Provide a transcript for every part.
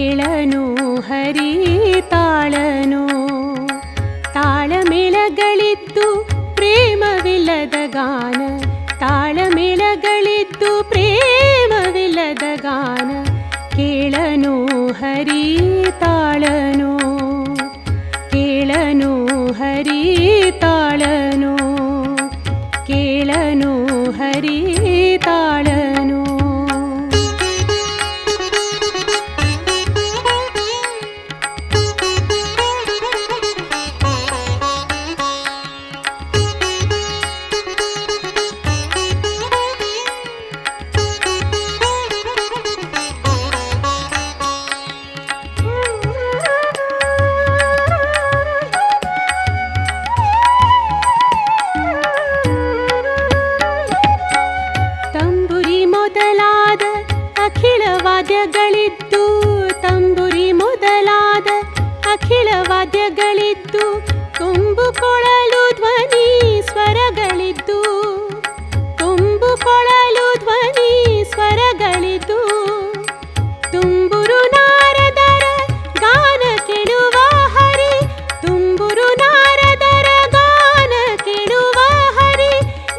ಕೇಳನು ಹರಿ ತಾಳನು. ತಾಳಮೇಳಗಳಿದ್ದು ಪ್ರೇಮವಿಲ್ಲದ ಗಾನ, ತಾಳಮೇಳಗಳಿದ್ದು ಪ್ರೇಮವಿಲ್ಲದ ಗಾನ. ಕೇಳನು ಹರಿ ತಾಳನು, ಕೇಳನು ಹರಿ ತಾಳನು, ಕೇಳನು ಹರಿ ತಾಳನು. ವಾದ್ಯಗಳಿದ್ದು ತಂಬುರಿ ಮೊದಲಾದ ಅಖಿಳ ವಾದ್ಯಗಳಿದ್ದು, ತುಂಬು ಕೊಳಲು ಧ್ವನಿ ಸ್ವರಗಳಿದ್ದು, ತುಂಬು ಕೊಳಲು ಧ್ವನಿ ಸ್ವರಗಳಿದ್ದು. ತುಂಬುರು ನಾರದರ ಗಾನ ಕೇಳುವ ಹರಿ, ತುಂಬುರು ನಾರದರ ಗಾನ ಕೇಳುವ ಹರಿ.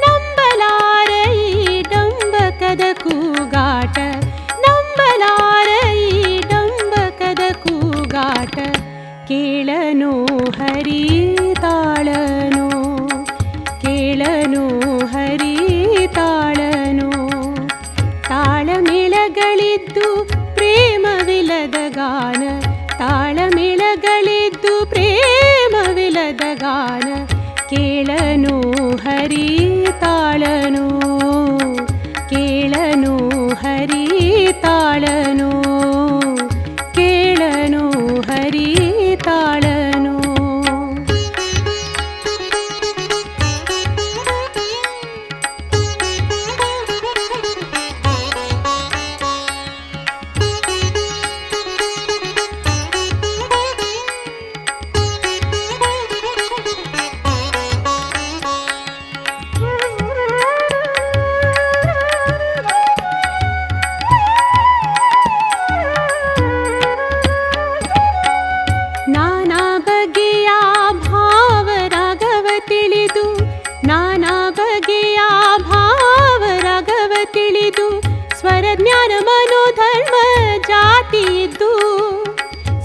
ನಂಬಲಾರ ಈ ಡಂಬಕದ ಕೂಗಾಟ, ನಂಬಲಾರ ಈ ಡಂಬಕದ ಕೂಗಾಟ. ಕೇಳನು ಹರಿ ತಾಳನು, ಕೇಳನು ಹರಿ ತಾಳನು. ತಾಳಮೇಳಗಳಿದ್ದು ಪ್ರೇಮವಿಲ್ಲದ ಗಾನ, ತಾಳಮೇಳಗಳಿದ್ದು ಪ್ರೇಮವಿಲ್ಲದ ಗಾನ. ಕೇಳನು ಹರಿ ತಾಳನು, ಕೇಳನು ಹರಿ ತಾಳನು, ಕೇಳನು ಹರಿ ತಾಳನು. ನಾನಾ ಬಗೆಯ ಭಾವರಾಗವ ತಿಳಿದು, ನಾನಾ ಬಗೆಯ ಭಾವರಾಗವ ತಿಳಿದು. ಸ್ವರಜ್ಞಾನ ಮನೋಧರ್ಮ ಜಾತಿ ಇದ್ದು,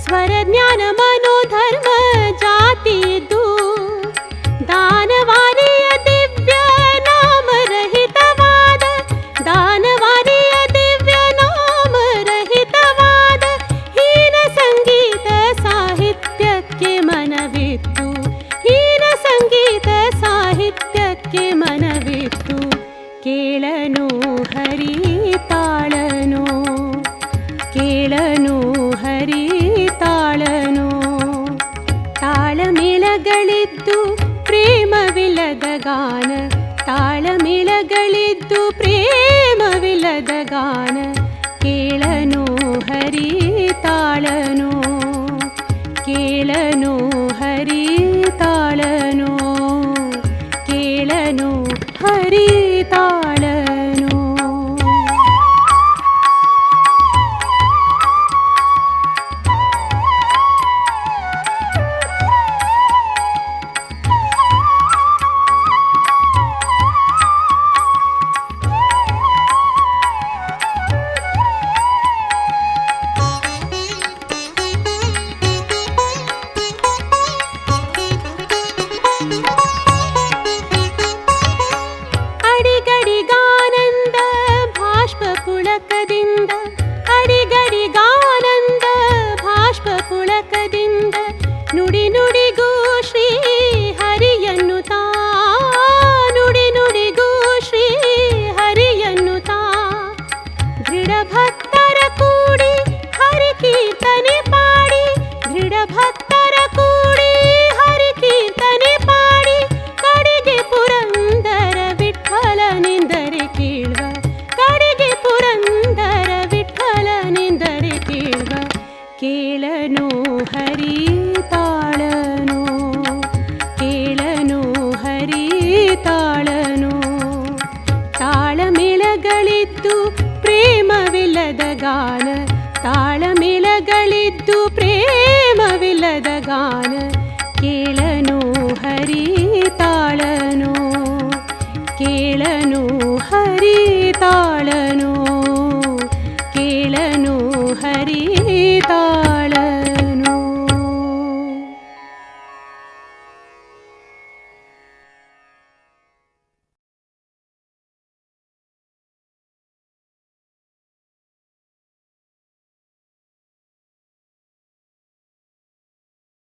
ಸ್ವರಜ್ಞಾನ ಮನೋಧರ್ಮ ಜಾತಿ ಇದ್ದು. ದಾನವಾರಿಯ ದಿವ್ಯ ನಾಮರಹಿತವಾದ, ದಾನವಾರಿಯ ದಿವ್ಯ ನಾಮರಹಿತವಾದ ಹೀನ ಸಂಗೀತ ಸಾಹಿತ್ಯಕ್ಕೆ ಮನವಿತ್ತು, ಹೀನ ಸಂಗೀತ ಸಾಹಿತ್ಯಕ್ಕೆ ಮನವಿತ್ತು. ಕೇಳನು ಹರಿ ತಾಳನು, ಕೇಳನು ಹರಿ ತಾಳನು. ತಾಳಮೇಳಗಳಿದ್ದು ಪ್ರೇಮವಿಲ್ಲದ ಗಾನ, ತಾಳಮೇಳಗಳಿದ್ದು ಪ್ರೇಮವಿಲ್ಲದ ಗಾನ. ಕೇಳನು ಹರಿ ತಾಳನು, ಕೇಳನು ಹರಿ ತಾಳನು, ಕೇಳನು ಹರಿ ತಾಳನು. ಅಡಿಗಡಿಗಾನಂದ ಭಾಷ್ಪ ಪುಳಕದಿಂದ, ಅಡಿಗಡಿಗಾನಂದ ಭಾಷ್ಪ ಪುಳಕದಿಂದ. ನುಡಿ ನುಡಿಗೂ ಶ್ರೀ ಹರಿಯನ್ನು ತಾ, ನುಡಿ ನುಡಿಗೂ ಶ್ರೀ ಹರಿಯನ್ನು ತಾ. ದೃಢ ಭಕ್ತರ ಕೂಡಿ ಹರಿ ಕೀರ್ತನೆ ಪಾಡಿ, ದೃಢ ಭಕ್ತರ ಕೂಡಿ ಹರಿ ಕೀರ್ತನೆ ಪಾಡಿ. ಕಡೆಗೆ ಪುರಂದರ ವಿಠ್ಠಲನೆಂದರೆ ಕೇಳುವ, ಕಡೆಗೆ ಪುರಂದರ ವಿಠ್ಠಲನೆಂದರೆ ಕೇಳುವ. ಕೇಳನು ಹರಿ ತಾಳನು, ಕೇಳನು ಹರಿ ತಾಳನು. ತಾಳಮೇಳಗಳಿದ್ದು ಪ್ರೇಮವಿಲ್ಲದ ಗಾನ, ತಾಳಮೇಳ ಸ್ವರಗಳಿದ್ದು ಪ್ರೇಮವಿಲ್ಲದ ಗಾನ ಕೇಳನು ಹರಿತಾಳನು ಕೇಳನು ಹರಿತಾಳನು